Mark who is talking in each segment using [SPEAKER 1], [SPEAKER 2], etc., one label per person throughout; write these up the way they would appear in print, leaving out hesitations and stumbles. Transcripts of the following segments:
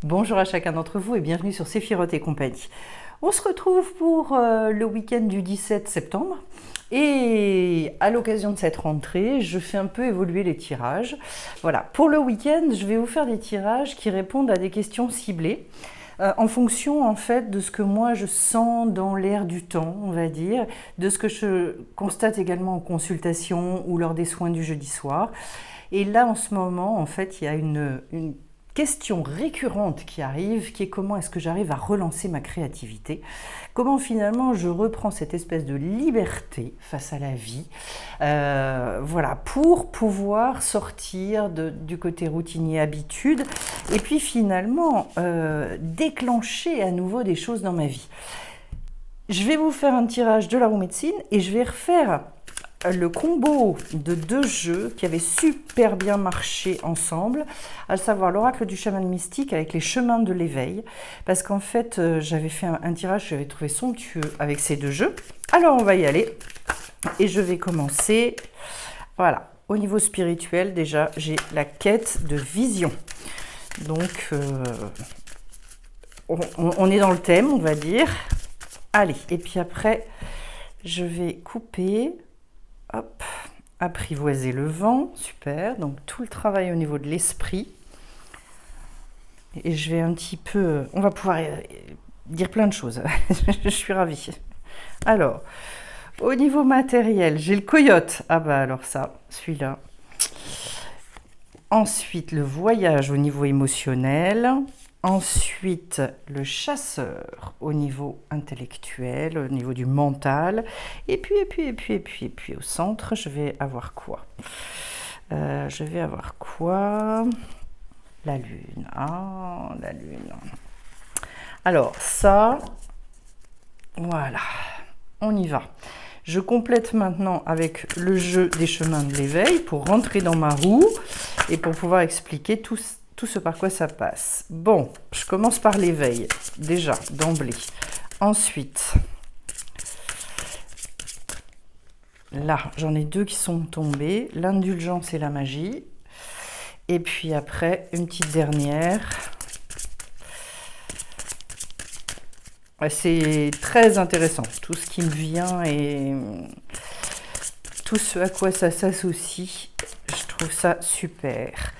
[SPEAKER 1] Bonjour à chacun d'entre vous et bienvenue sur Séphiroth et compagnie. On se retrouve pour le week-end du 17 septembre et à l'occasion de cette rentrée, je fais un peu évoluer les tirages. Voilà, pour le week-end, je vais vous faire des tirages qui répondent à des questions ciblées en fonction en fait de ce que moi je sens dans l'air du temps, on va dire, de ce que je constate également en consultation ou lors des soins du jeudi soir. Et là, en ce moment, en fait, il y a une question récurrente qui arrive, qui est comment est-ce que j'arrive à relancer ma créativité, comment finalement je reprends cette espèce de liberté face à la vie, voilà, pour pouvoir sortir du côté routinier habitude, et puis finalement déclencher à nouveau des choses dans ma vie. Je vais vous faire un tirage de la roue médecine et je vais refaire le combo de deux jeux qui avaient super bien marché ensemble, à savoir l'oracle du chaman mystique avec les chemins de l'éveil, parce qu'en fait j'avais fait un tirage que j'avais trouvé somptueux avec ces deux jeux. Alors on va y aller et je vais commencer. Voilà, au niveau spirituel déjà j'ai la quête de vision, donc on est dans le thème, on va dire. Allez, et puis après je vais couper. Hop, apprivoiser le vent, super, donc tout le travail au niveau de l'esprit. Et je vais un petit peu, on va pouvoir dire plein de choses, je suis ravie. Alors, au niveau matériel, j'ai le coyote, ah bah alors ça, celui-là. Ensuite, le voyage au niveau émotionnel. Ensuite, le chasseur au niveau intellectuel, au niveau du mental. Et puis, au centre, je vais avoir quoi? Je vais avoir quoi? La lune. Ah, la lune. Alors, ça, voilà, on y va. Je complète maintenant avec le jeu des chemins de l'éveil pour rentrer dans ma roue et pour pouvoir expliquer tout ce par quoi ça passe. Bon, je commence par l'éveil, déjà, d'emblée. Ensuite, là, j'en ai deux qui sont tombés, l'indulgence et la magie. Et puis après, une petite dernière. C'est très intéressant, tout ce qui me vient et tout ce à quoi ça s'associe, je trouve ça super.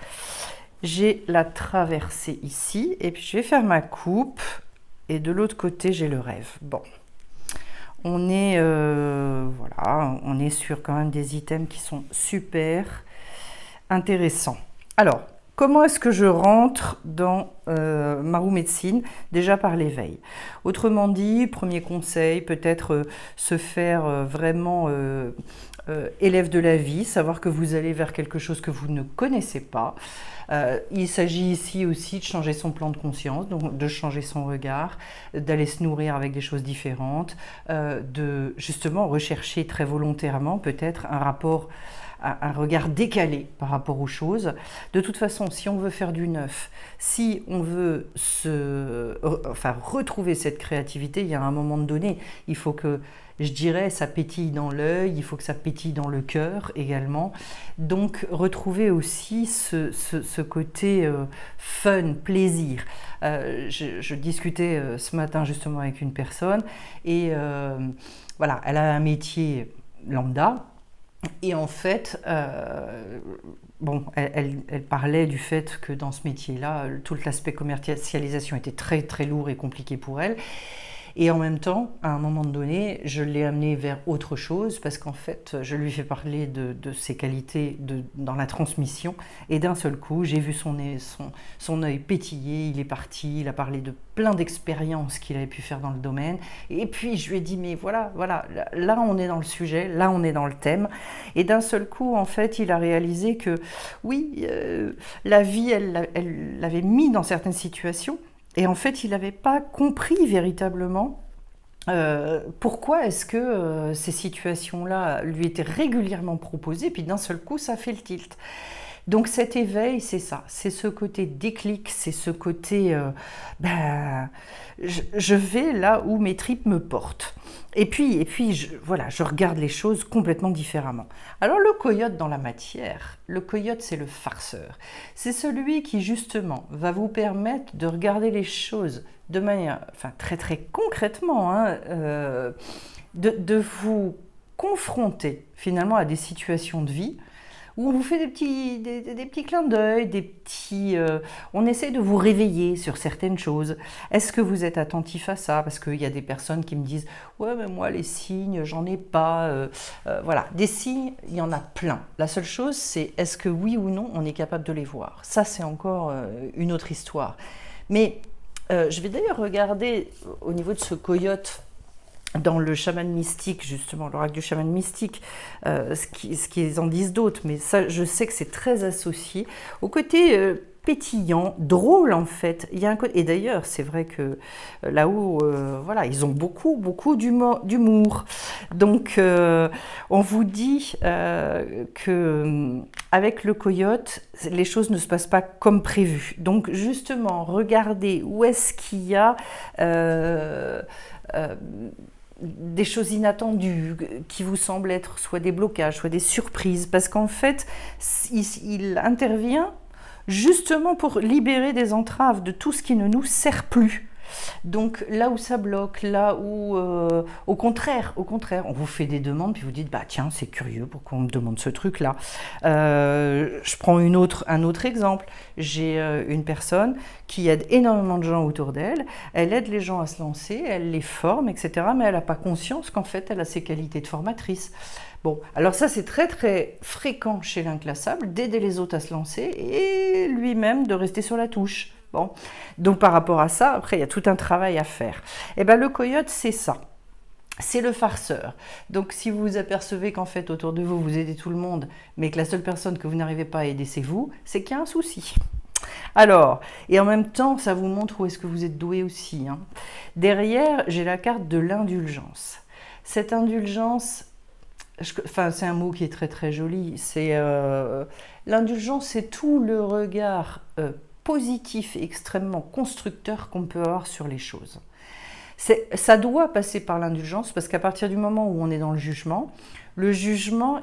[SPEAKER 1] J'ai la traversée ici, et puis je vais faire ma coupe, et de l'autre côté, j'ai le rêve. Bon, on est, voilà, on est sur quand même des items qui sont super intéressants. Alors, comment est-ce que je rentre dans ma roue médecine? Déjà par l'éveil. Autrement dit, premier conseil, peut-être se faire vraiment élève de la vie, savoir que vous allez vers quelque chose que vous ne connaissez pas. Il s'agit ici aussi de changer son plan de conscience, donc de changer son regard, d'aller se nourrir avec des choses différentes, de justement rechercher très volontairement peut-être un regard décalé par rapport aux choses. De toute façon, si on veut faire du neuf, si on veut retrouver cette créativité, il y a un moment donné, il faut que, je dirais, ça pétille dans l'œil, il faut que ça pétille dans le cœur également. Donc, retrouver aussi ce côté fun, plaisir. Je discutais ce matin justement avec une personne et voilà, elle a un métier lambda. Et en fait, bon, elle parlait du fait que dans ce métier-là, tout l'aspect commercialisation était très très lourd et compliqué pour elle. Et en même temps, à un moment donné, je l'ai amenée vers autre chose parce qu'en fait, je lui ai fait parler de ses qualités dans la transmission. Et d'un seul coup, j'ai vu son œil pétiller, il est parti, il a parlé de plein d'expériences qu'il avait pu faire dans le domaine. Et puis, je lui ai dit, mais voilà, là, on est dans le sujet, là, on est dans le thème. Et d'un seul coup, en fait, il a réalisé que, oui, la vie, elle l'avait mis dans certaines situations. Et en fait, il n'avait pas compris véritablement pourquoi est-ce que ces situations-là lui étaient régulièrement proposées, puis d'un seul coup, ça fait le tilt. Donc cet éveil, c'est ça, c'est ce côté déclic, c'est ce côté ben, je vais là où mes tripes me portent. Et puis voilà, je regarde les choses complètement différemment. Alors le coyote dans la matière, le coyote c'est le farceur. C'est celui qui justement va vous permettre de regarder les choses de manière, enfin très très concrètement, hein, de vous confronter finalement à des situations de vie où on vous fait des petits clins d'œil, on essaie de vous réveiller sur certaines choses. Est-ce que vous êtes attentif à ça? Parce qu'il y a des personnes qui me disent « Ouais, mais moi, les signes, j'en ai pas. Voilà, des signes, il y en a plein. La seule chose, c'est est-ce que oui ou non, on est capable de les voir? Ça, c'est encore une autre histoire. Mais je vais d'ailleurs regarder au niveau de ce coyote dans le chaman mystique, justement, l'oracle du chaman mystique, ce qu'ils en disent d'autres, mais ça, je sais que c'est très associé au côté pétillant, drôle en fait. Il y a un côté, et d'ailleurs, c'est vrai que là-haut, voilà, ils ont beaucoup d'humour. Donc, on vous dit que avec le coyote, les choses ne se passent pas comme prévu. Donc, justement, regardez où est-ce qu'il y a des choses inattendues qui vous semblent être soit des blocages, soit des surprises, parce qu'en fait, il intervient justement pour libérer des entraves de tout ce qui ne nous sert plus. Donc là où ça bloque, là où au contraire, on vous fait des demandes puis vous dites bah tiens c'est curieux pourquoi on me demande ce truc là. Je prends un autre exemple. J'ai une personne qui aide énormément de gens autour d'elle. Elle aide les gens à se lancer, elle les forme, etc. Mais elle n'a pas conscience qu'en fait elle a ses qualités de formatrice. Bon, alors ça c'est très très fréquent chez l'inclassable d'aider les autres à se lancer et lui-même de rester sur la touche. Bon, donc par rapport à ça, après il y a tout un travail à faire. Et bien le coyote c'est ça, c'est le farceur. Donc si vous vous apercevez qu'en fait autour de vous, vous aidez tout le monde, mais que la seule personne que vous n'arrivez pas à aider c'est vous, c'est qu'il y a un souci. Alors, et en même temps, ça vous montre où est-ce que vous êtes doué aussi, hein. Derrière, j'ai la carte de l'indulgence. Cette indulgence, enfin c'est un mot qui est très très joli, c'est l'indulgence, c'est tout le regard positif et extrêmement constructeur qu'on peut avoir sur les choses. Ça doit passer par l'indulgence parce qu'à partir du moment où on est dans le jugement,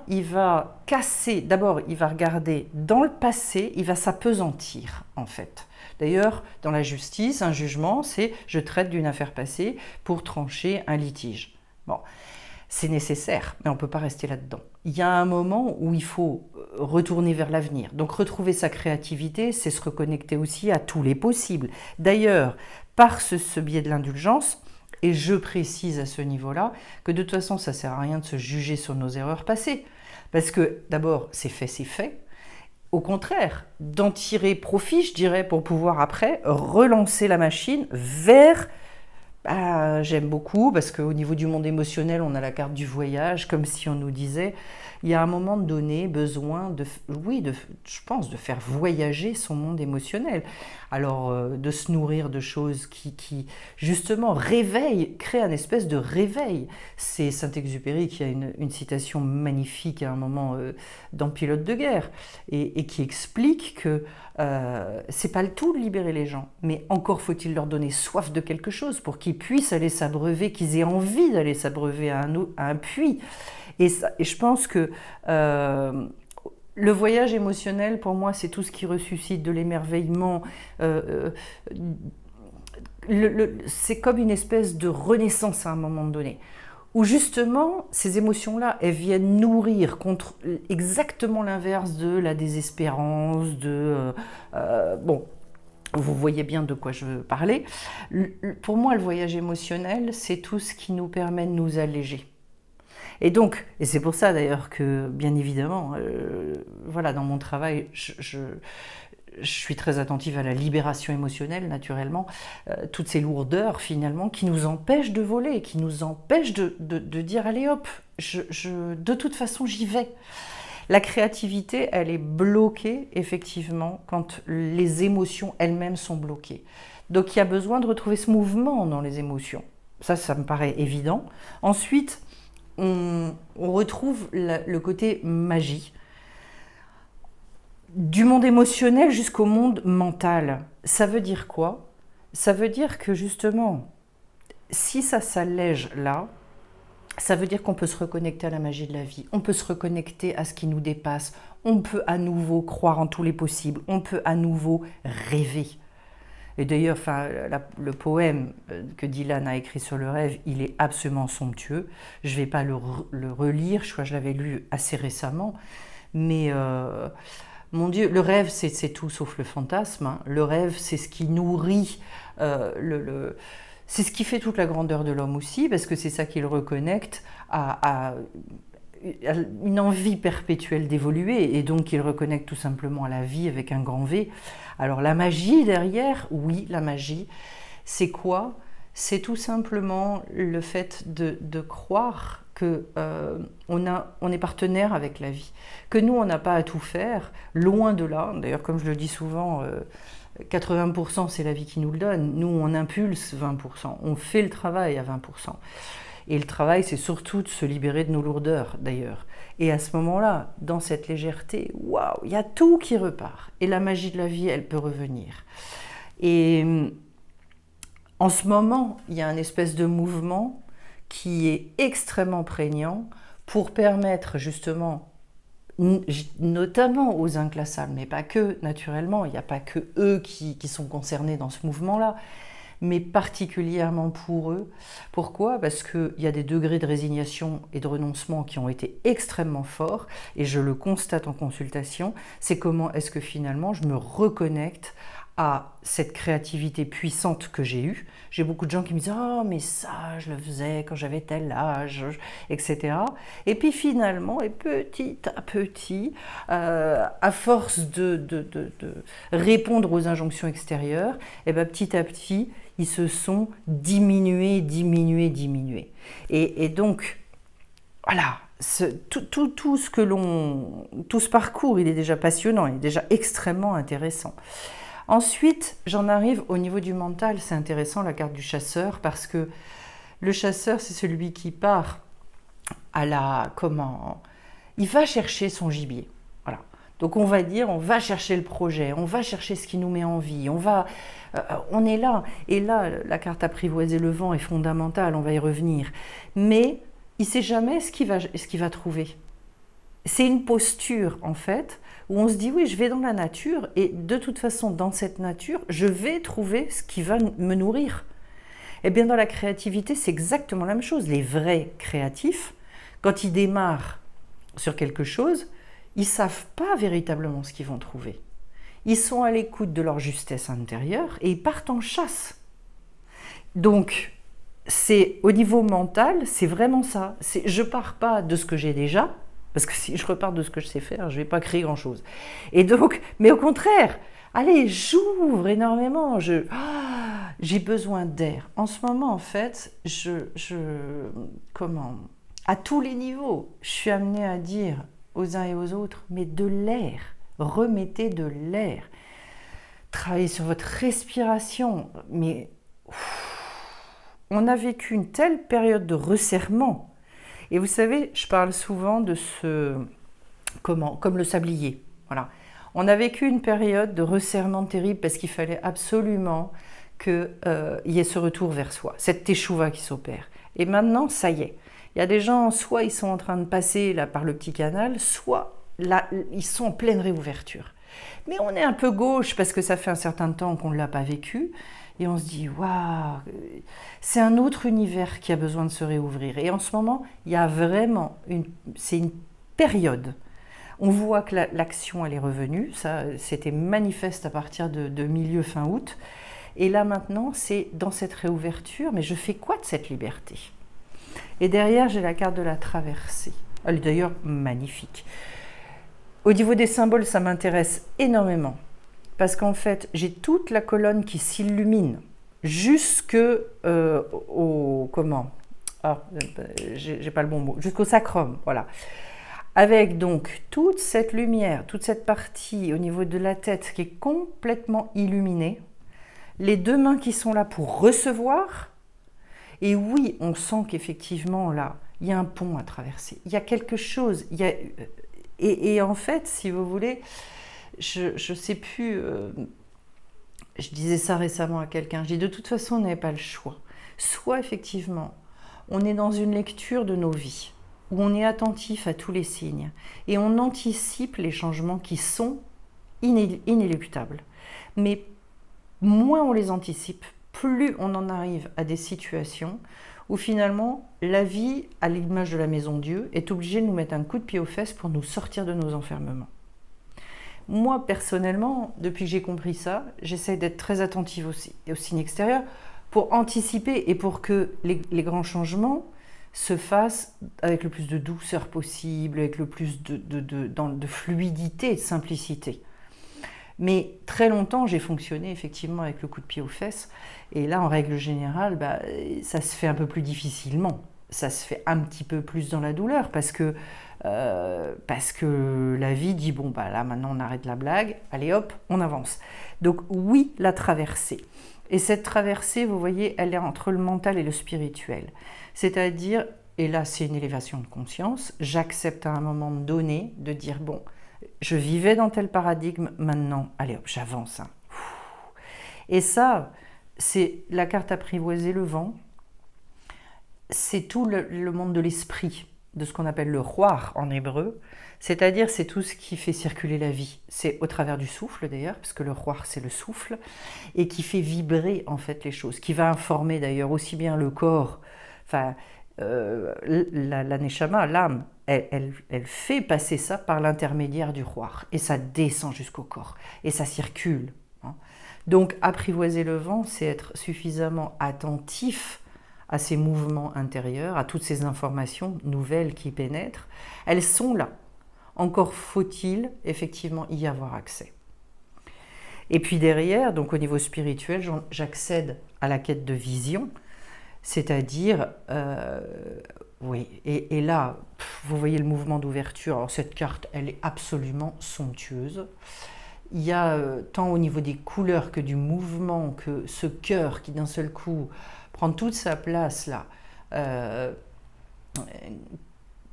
[SPEAKER 1] il va casser, d'abord il va regarder dans le passé, il va s'apesantir en fait. D'ailleurs, dans la justice, un jugement, c'est je traite d'une affaire passée pour trancher un litige. Bon, c'est nécessaire, mais on ne peut pas rester là-dedans. Il y a un moment où il faut retourner vers l'avenir. Donc retrouver sa créativité, c'est se reconnecter aussi à tous les possibles. D'ailleurs, par ce biais de l'indulgence, et je précise à ce niveau-là, que de toute façon, ça ne sert à rien de se juger sur nos erreurs passées. Parce que d'abord, c'est fait, c'est fait. Au contraire, d'en tirer profit, je dirais, pour pouvoir après relancer la machine vers... j'aime beaucoup parce qu'au niveau du monde émotionnel, on a la carte du voyage, comme si on nous disait, il y a un moment donné besoin je pense, de faire voyager son monde émotionnel. Alors, de se nourrir de choses qui justement, créent un espèce de réveil. C'est Saint-Exupéry qui a une citation magnifique à un moment dans Pilote de guerre et qui explique que c'est pas le tout de libérer les gens, mais encore faut-il leur donner soif de quelque chose pour qu'ils puissent aller s'abreuver, qu'ils aient envie d'aller s'abreuver à un puits. Et je pense que le voyage émotionnel, pour moi, c'est tout ce qui ressuscite de l'émerveillement. C'est comme une espèce de renaissance à un moment donné, où justement, ces émotions-là, elles viennent nourrir contre exactement l'inverse de la désespérance, bon, vous voyez bien de quoi je veux parler. Pour moi, le voyage émotionnel, c'est tout ce qui nous permet de nous alléger. Et c'est pour ça d'ailleurs que, bien évidemment, voilà, dans mon travail, je suis très attentive à la libération émotionnelle, naturellement, toutes ces lourdeurs, finalement, qui nous empêchent de voler, qui nous empêchent de dire « allez hop, de toute façon, j'y vais ». La créativité, elle est bloquée, effectivement, quand les émotions elles-mêmes sont bloquées. Donc, il y a besoin de retrouver ce mouvement dans les émotions. Ça me paraît évident. Ensuite, on retrouve le côté magie. du monde émotionnel jusqu'au monde mental. Ça veut dire quoi? Ça veut dire que justement, si ça s'allège là, ça veut dire qu'on peut se reconnecter à la magie de la vie, on peut se reconnecter à ce qui nous dépasse, on peut à nouveau croire en tous les possibles, on peut à nouveau rêver. Et d'ailleurs, le poème que Dylan a écrit sur le rêve, il est absolument somptueux. Je ne vais pas le relire, je crois que je l'avais lu assez récemment. Mais mon Dieu, le rêve, c'est tout sauf le fantasme. Hein. Le rêve, c'est ce qui nourrit, c'est ce qui fait toute la grandeur de l'homme aussi, parce que c'est ça qui le reconnecte à une envie perpétuelle d'évoluer, et donc il reconnecte tout simplement à la vie avec un grand V. Alors la magie derrière, oui, la magie, c'est quoi? C'est tout simplement le fait de croire que on est partenaire avec la vie, que nous on n'a pas à tout faire, loin de là. D'ailleurs, comme je le dis souvent, 80% c'est la vie qui nous le donne. Nous on impulse 20%, on fait le travail à 20%. Et le travail, c'est surtout de se libérer de nos lourdeurs, d'ailleurs. Et à ce moment-là, dans cette légèreté, waouh, il y a tout qui repart. Et la magie de la vie, elle peut revenir. Et en ce moment, il y a un espèce de mouvement qui est extrêmement prégnant pour permettre justement, notamment aux inclassables, mais pas que, naturellement, il n'y a pas que eux qui sont concernés dans ce mouvement-là, mais particulièrement pour eux. Pourquoi? Parce qu'il y a des degrés de résignation et de renoncement qui ont été extrêmement forts, et je le constate en consultation, c'est comment est-ce que finalement je me reconnecte à cette créativité puissante que j'ai eue. J'ai beaucoup de gens qui me disent « Oh, mais ça, je le faisais quand j'avais tel âge, etc. » Et puis finalement, et petit à petit, à force de répondre aux injonctions extérieures, et ben petit à petit, ils se sont diminués. Et donc, voilà, tout ce parcours, il est déjà passionnant, il est déjà extrêmement intéressant. Ensuite, j'en arrive au niveau du mental. C'est intéressant, la carte du chasseur, parce que le chasseur, c'est celui qui part il va chercher son gibier. Voilà. Donc on va dire, on va chercher le projet, on va chercher ce qui nous met en vie, on est là. Et là, la carte apprivoiser le vent est fondamentale, on va y revenir. Mais il ne sait jamais ce qu'il va trouver. C'est une posture, en fait, où on se dit, oui, je vais dans la nature, et de toute façon, dans cette nature, je vais trouver ce qui va me nourrir. Eh bien, dans la créativité, c'est exactement la même chose. Les vrais créatifs, quand ils démarrent sur quelque chose, ils ne savent pas véritablement ce qu'ils vont trouver. Ils sont à l'écoute de leur justesse intérieure et ils partent en chasse. Donc, au niveau mental, c'est vraiment ça. Je ne pars pas de ce que j'ai déjà, parce que si je repars de ce que je sais faire, je ne vais pas créer grand-chose. Et donc, mais au contraire, allez, j'ouvre énormément, j'ai besoin d'air. En ce moment, en fait, à tous les niveaux, je suis amenée à dire aux uns et aux autres, mais de l'air, remettez de l'air. Travaillez sur votre respiration, mais on a vécu une telle période de resserrement. Et vous savez, je parle souvent de comme le sablier. Voilà. On a vécu une période de resserrement terrible parce qu'il fallait absolument qu'il y ait ce retour vers soi, cette teshuva qui s'opère. Et maintenant, ça y est. Il y a des gens, soit ils sont en train de passer là, par le petit canal, soit là, ils sont en pleine réouverture. Mais on est un peu gauche parce que ça fait un certain temps qu'on ne l'a pas vécu. Et on se dit, waouh, c'est un autre univers qui a besoin de se réouvrir. Et en ce moment, il y a vraiment c'est une période. On voit que l'action, elle est revenue. Ça, c'était manifeste à partir de milieu fin août. Et là, maintenant, c'est dans cette réouverture, mais je fais quoi de cette liberté? Et derrière, j'ai la carte de la traversée. Elle est d'ailleurs magnifique. Au niveau des symboles, ça m'intéresse énormément. Parce qu'en fait, j'ai toute la colonne qui s'illumine jusqu'au j'ai pas le bon mot, jusqu'au sacrum, voilà. Avec donc toute cette lumière, toute cette partie au niveau de la tête qui est complètement illuminée, les deux mains qui sont là pour recevoir, et oui, on sent qu'effectivement là, il y a un pont à traverser, il y a quelque chose, et en fait, si vous voulez, je sais plus, je disais ça récemment à quelqu'un, je dis de toute façon on n'avait pas le choix. Soit effectivement, on est dans une lecture de nos vies, où on est attentif à tous les signes, et on anticipe les changements qui sont inéluctables. Mais moins on les anticipe, plus on en arrive à des situations où finalement la vie, à l'image de la maison Dieu, est obligée de nous mettre un coup de pied aux fesses pour nous sortir de nos enfermements. Moi, personnellement, depuis que j'ai compris ça, j'essaie d'être très attentive aussi aux signes extérieurs pour anticiper et pour que les grands changements se fassent avec le plus de douceur possible, avec le plus de fluidité et de simplicité. Mais très longtemps, j'ai fonctionné effectivement avec le coup de pied aux fesses. Et là, en règle générale, ça se fait un peu plus difficilement. Ça se fait un petit peu plus dans la douleur parce que la vie dit, bon, là, maintenant, on arrête la blague. Allez, hop, on avance. Donc oui, la traversée. Et cette traversée, vous voyez, elle est entre le mental et le spirituel. C'est-à-dire, et là, c'est une élévation de conscience, j'accepte à un moment donné de dire, bon, je vivais dans tel paradigme, maintenant, allez hop, j'avance. Hein. Et ça, c'est la carte apprivoiser le vent, c'est tout le monde de l'esprit, de ce qu'on appelle le roar en hébreu, c'est-à-dire c'est tout ce qui fait circuler la vie. C'est au travers du souffle d'ailleurs, parce que le roar c'est le souffle, et qui fait vibrer en fait les choses, qui va informer d'ailleurs aussi bien le corps, enfin la neshama, l'âme, elle fait passer ça par l'intermédiaire du roar, et ça descend jusqu'au corps, et ça circule. Hein. Donc apprivoiser le vent, c'est être suffisamment attentif à ces mouvements intérieurs, à toutes ces informations nouvelles qui pénètrent. Elles sont là. Encore faut-il effectivement y avoir accès. Et puis derrière, donc au niveau spirituel, j'accède à la quête de vision, c'est-à-dire, oui, et là, vous voyez le mouvement d'ouverture. Alors cette carte, elle est absolument somptueuse. Il y a tant au niveau des couleurs que du mouvement, que ce cœur qui d'un seul coup prend toute sa place là.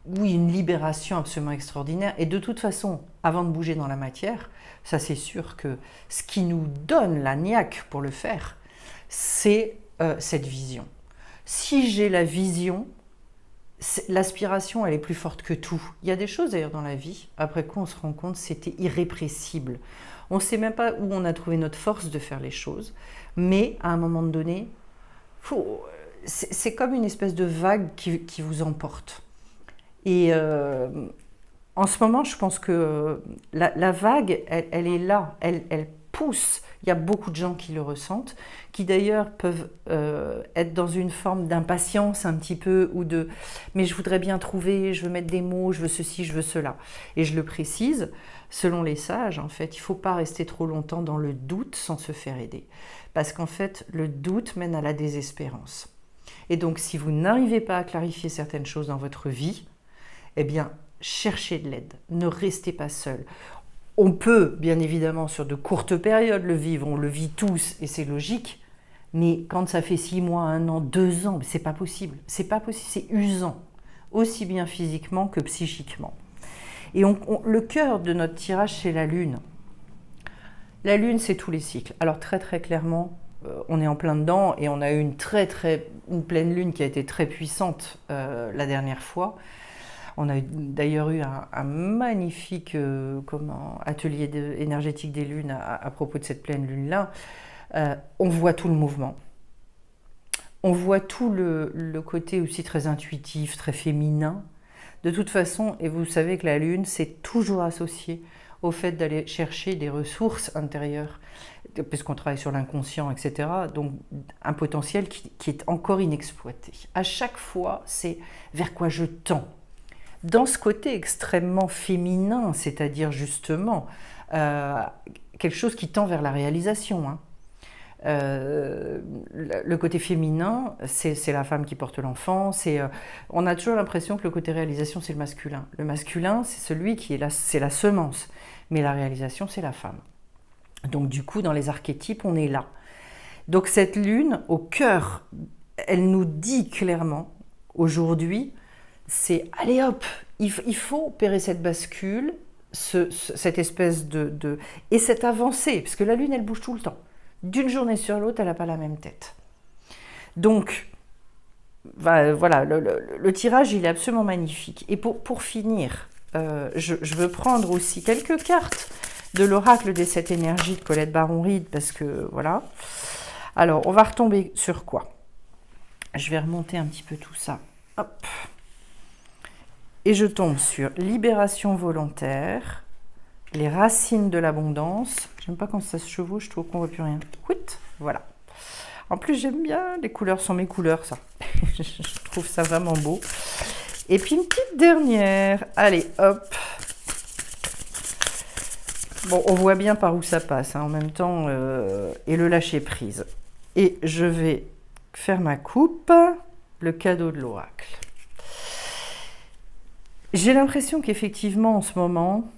[SPEAKER 1] Oui, une libération absolument extraordinaire. Et de toute façon, avant de bouger dans la matière, ça c'est sûr que ce qui nous donne la niaque pour le faire, c'est cette vision. Si j'ai la vision, l'aspiration, elle est plus forte que tout. Il y a des choses d'ailleurs dans la vie, après quoi on se rend compte c'était irrépressible. On ne sait même pas où on a trouvé notre force de faire les choses, mais à un moment donné, c'est comme une espèce de vague qui vous emporte. Et en ce moment, je pense que la vague, elle est là, elle pousse. Il y a beaucoup de gens qui le ressentent, qui d'ailleurs peuvent être dans une forme d'impatience un petit peu, ou de « mais je voudrais bien trouver, je veux mettre des mots, je veux ceci, je veux cela ». Et je le précise, selon les sages, en fait, il ne faut pas rester trop longtemps dans le doute sans se faire aider. Parce qu'en fait, le doute mène à la désespérance. Et donc, si vous n'arrivez pas à clarifier certaines choses dans votre vie, eh bien, cherchez de l'aide, ne restez pas seul. On peut, bien évidemment, sur de courtes périodes le vivre, on le vit tous et c'est logique, mais quand ça fait 6 mois, 1 an, 2 ans, c'est pas possible, c'est usant, aussi bien physiquement que psychiquement. Et le cœur de notre tirage, c'est la Lune. La Lune, c'est tous les cycles. Alors très très clairement, on est en plein dedans et on a eu une pleine Lune qui a été très puissante la dernière fois. On a d'ailleurs eu un magnifique atelier énergétique des lunes à propos de cette pleine lune-là. On voit tout le mouvement. On voit tout le côté aussi très intuitif, très féminin. De toute façon, et vous savez que la lune, c'est toujours associé au fait d'aller chercher des ressources intérieures, puisqu'on travaille sur l'inconscient, etc. Donc un potentiel qui est encore inexploité. À chaque fois, c'est vers quoi je tends. Dans ce côté extrêmement féminin, c'est-à-dire justement quelque chose qui tend vers la réalisation. Hein. Le côté féminin, c'est la femme qui porte l'enfant. On a toujours l'impression que le côté réalisation, c'est le masculin. Le masculin, c'est celui qui est là, c'est la semence. Mais la réalisation, c'est la femme. Donc du coup, dans les archétypes, on est là. Donc cette lune, au cœur, elle nous dit clairement, aujourd'hui, c'est allez hop, il faut opérer cette bascule, cette espèce et cette avancée, parce que la Lune, elle bouge tout le temps. D'une journée sur l'autre, elle n'a pas la même tête. Donc, voilà, le tirage, il est absolument magnifique. Et pour finir, je veux prendre aussi quelques cartes de l'oracle des 7 énergies de Colette Baron-Reid, parce que, voilà. Alors, on va retomber sur quoi? Je vais remonter un petit peu tout ça. Hop. Et je tombe sur libération volontaire, les racines de l'abondance. J'aime pas quand ça se chevauche, je trouve qu'on voit plus rien. Ouit, voilà. En plus, j'aime bien, les couleurs sont mes couleurs, ça. Je trouve ça vraiment beau. Et puis une petite dernière. Allez, hop. Bon, on voit bien par où ça passe, hein, en même temps, et le lâcher prise. Et je vais faire ma coupe, le cadeau de l'oracle. J'ai l'impression qu'effectivement, en ce moment,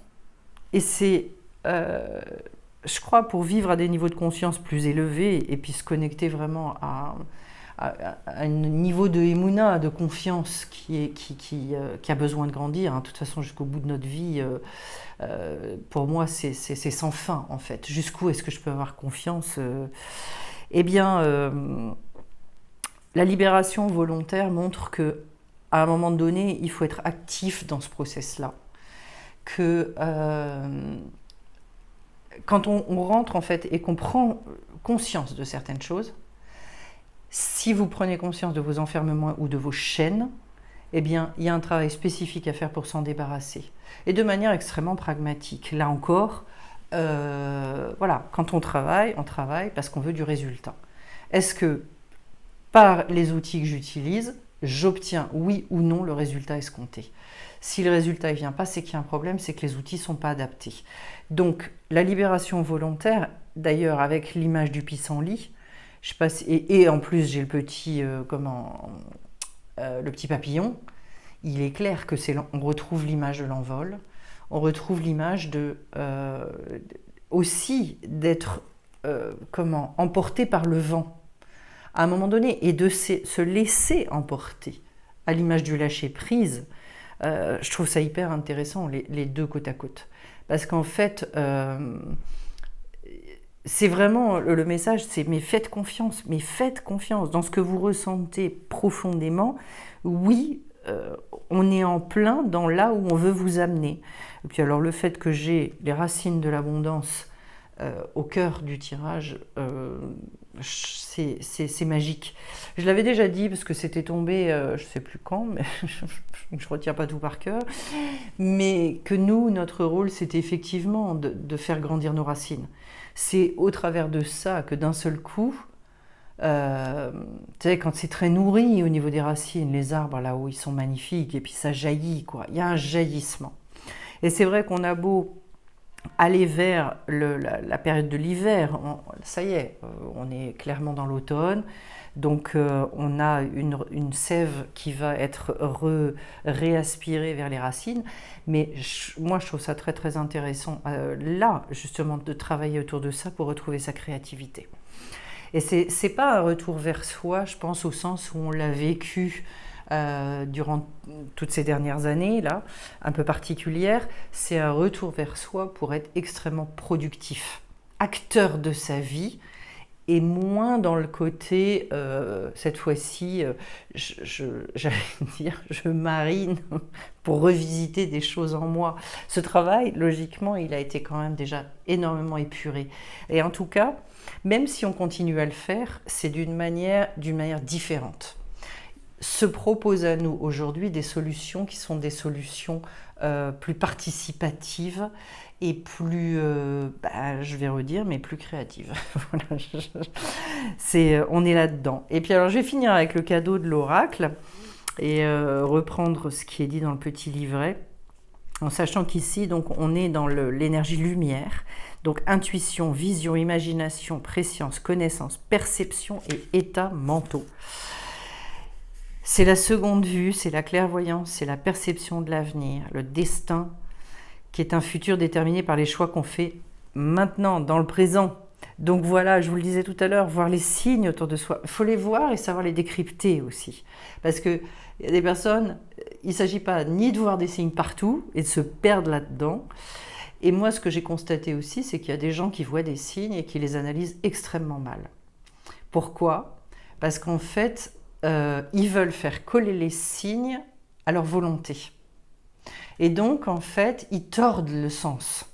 [SPEAKER 1] et c'est, je crois, pour vivre à des niveaux de conscience plus élevés, et puis se connecter vraiment à un niveau de émouna, de confiance qui a besoin de grandir. Hein. De toute façon, jusqu'au bout de notre vie, pour moi, c'est sans fin, en fait. Jusqu'où est-ce que je peux avoir confiance Eh bien, la libération volontaire montre que à un moment donné, il faut être actif dans ce process-là. Que quand on rentre, en fait, et qu'on prend conscience de certaines choses, si vous prenez conscience de vos enfermements ou de vos chaînes, eh bien, il y a un travail spécifique à faire pour s'en débarrasser. Et de manière extrêmement pragmatique. Là encore, voilà, quand on travaille parce qu'on veut du résultat. Est-ce que, par les outils que j'utilise, j'obtiens, oui ou non, le résultat escompté? Si le résultat ne vient pas, c'est qu'il y a un problème, c'est que les outils ne sont pas adaptés. Donc, la libération volontaire, d'ailleurs, avec l'image du pissenlit, je sais pas si, et en plus, j'ai le petit, le petit papillon, il est clair que on retrouve l'image de l'envol, on retrouve l'image aussi d'être emporté par le vent à un moment donné, et de se laisser emporter à l'image du lâcher prise. Je trouve ça hyper intéressant, les deux côte à côte, parce qu'en fait c'est vraiment le message, c'est mais faites confiance dans ce que vous ressentez profondément. Oui, on est en plein dans là où on veut vous amener. Et puis alors le fait que j'ai les racines de l'abondance au cœur du tirage, c'est magique. Je l'avais déjà dit parce que c'était tombé, je ne sais plus quand, mais je ne retiens pas tout par cœur, mais que nous, notre rôle, c'était effectivement de faire grandir nos racines. C'est au travers de ça que d'un seul coup, tu sais, quand c'est très nourri au niveau des racines, les arbres là où ils sont magnifiques, et puis ça jaillit, quoi. Il y a un jaillissement. Et c'est vrai qu'on a beau aller vers la période de l'hiver, ça y est, on est clairement dans l'automne, donc on a une sève qui va être réaspirée vers les racines, mais moi je trouve ça très très intéressant là justement de travailler autour de ça pour retrouver sa créativité. Et c'est pas un retour vers soi, je pense, au sens où on l'a vécu durant toutes ces dernières années là, un peu particulières. C'est un retour vers soi pour être extrêmement productif, acteur de sa vie, et moins dans le côté cette fois-ci j'allais dire je marine pour revisiter des choses en moi. Ce travail, logiquement, il a été quand même déjà énormément épuré, et en tout cas, même si on continue à le faire, c'est d'une manière différente. Se propose à nous aujourd'hui des solutions qui sont des solutions plus participatives et plus, je vais redire, mais plus créatives. Voilà, on est là-dedans. Et puis alors je vais finir avec le cadeau de l'oracle et reprendre ce qui est dit dans le petit livret, en sachant qu'ici, donc, on est dans l'énergie lumière, donc intuition, vision, imagination, préscience, connaissance, perception et états mentaux. C'est la seconde vue, c'est la clairvoyance, c'est la perception de l'avenir, le destin, qui est un futur déterminé par les choix qu'on fait maintenant, dans le présent. Donc voilà, je vous le disais tout à l'heure, voir les signes autour de soi. Il faut les voir et savoir les décrypter aussi. Parce qu'il y a des personnes, il ne s'agit pas ni de voir des signes partout et de se perdre là-dedans, Et moi, ce que j'ai constaté aussi, c'est qu'il y a des gens qui voient des signes et qui les analysent extrêmement mal. Pourquoi? Parce qu'en fait, ils veulent faire coller les signes à leur volonté. Et donc, en fait, ils tordent le sens.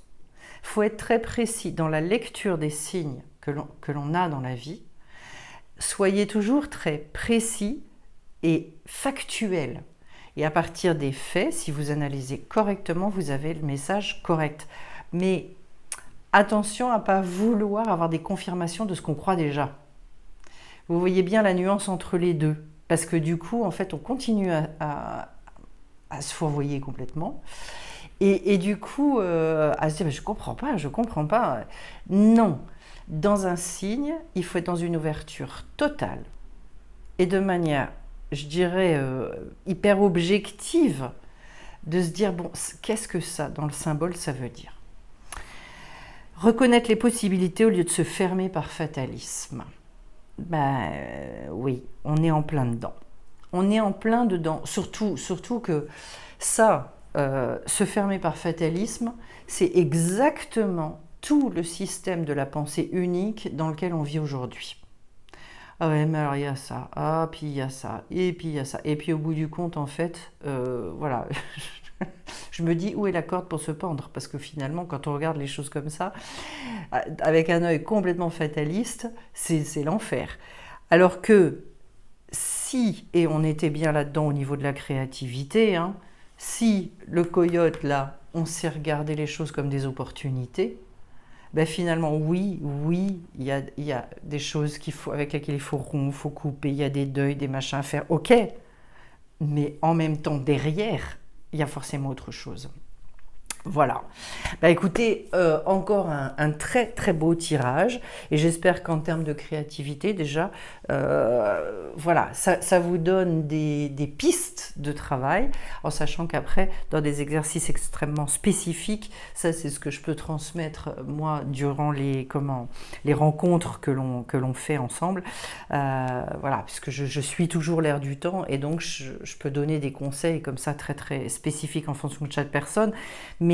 [SPEAKER 1] Il faut être très précis dans la lecture des signes que l'on a dans la vie. Soyez toujours très précis et factuel. Et à partir des faits, si vous analysez correctement, vous avez le message correct. Mais attention à ne pas vouloir avoir des confirmations de ce qu'on croit déjà. Vous voyez bien la nuance entre les deux. Parce que du coup, en fait, on continue à se fourvoyer complètement. Et du coup, à se dire, je ne comprends pas. Non. Dans un signe, il faut être dans une ouverture totale. Et de manière, je dirais, hyper objective, de se dire, bon, qu'est-ce que ça, dans le symbole, ça veut dire? Reconnaître les possibilités au lieu de se fermer par fatalisme. Oui, on est en plein dedans. On est en plein dedans. Surtout que ça, se fermer par fatalisme, c'est exactement tout le système de la pensée unique dans lequel on vit aujourd'hui. Ah ouais, mais alors il y a ça, ah puis il y a ça, et puis il y a ça. Et puis au bout du compte, en fait, voilà, je me dis où est la corde pour se pendre? Parce que finalement, quand on regarde les choses comme ça, avec un œil complètement fataliste, c'est l'enfer. Alors que si, et on était bien là-dedans au niveau de la créativité, hein, si le coyote, là, on sait regarder les choses comme des opportunités, ben finalement, oui, il y a des choses avec lesquelles il faut rompre, il faut couper, il y a des deuils, des machins à faire, ok, mais en même temps, derrière, il y a forcément autre chose. Voilà. Bah écoutez, encore un très très beau tirage et j'espère qu'en termes de créativité déjà, voilà, ça vous donne des pistes de travail en sachant qu'après, dans des exercices extrêmement spécifiques, ça c'est ce que je peux transmettre moi durant les rencontres que l'on fait ensemble. Voilà, puisque je suis toujours l'air du temps et donc je peux donner des conseils comme ça très très spécifiques en fonction de chaque personne. Mais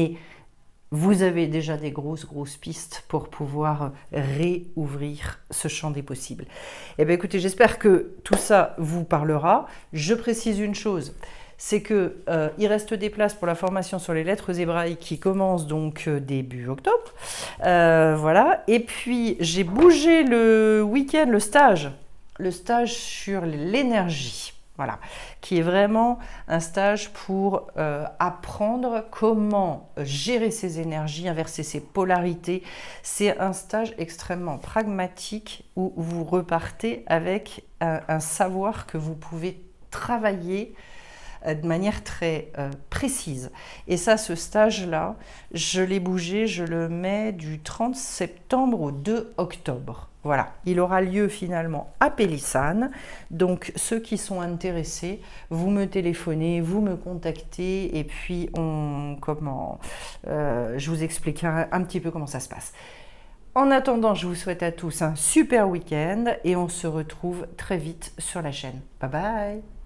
[SPEAKER 1] vous avez déjà des grosses pistes pour pouvoir réouvrir ce champ des possibles. Eh bien écoutez, j'espère que tout ça vous parlera. Je précise une chose, c'est qu'il reste des places pour la formation sur les lettres hébraïques qui commence donc début octobre. Voilà. Et puis j'ai bougé le week-end, le stage sur l'énergie. Voilà, qui est vraiment un stage pour apprendre comment gérer ses énergies, inverser ses polarités. C'est un stage extrêmement pragmatique où vous repartez avec un savoir que vous pouvez travailler de manière très précise. Et ça, ce stage-là, je l'ai bougé, je le mets du 30 septembre au 2 octobre. Voilà, il aura lieu finalement à Pélissane. Donc, ceux qui sont intéressés, vous me téléphonez, vous me contactez et puis je vous expliquerai un petit peu comment ça se passe. En attendant, je vous souhaite à tous un super week-end et on se retrouve très vite sur la chaîne. Bye bye!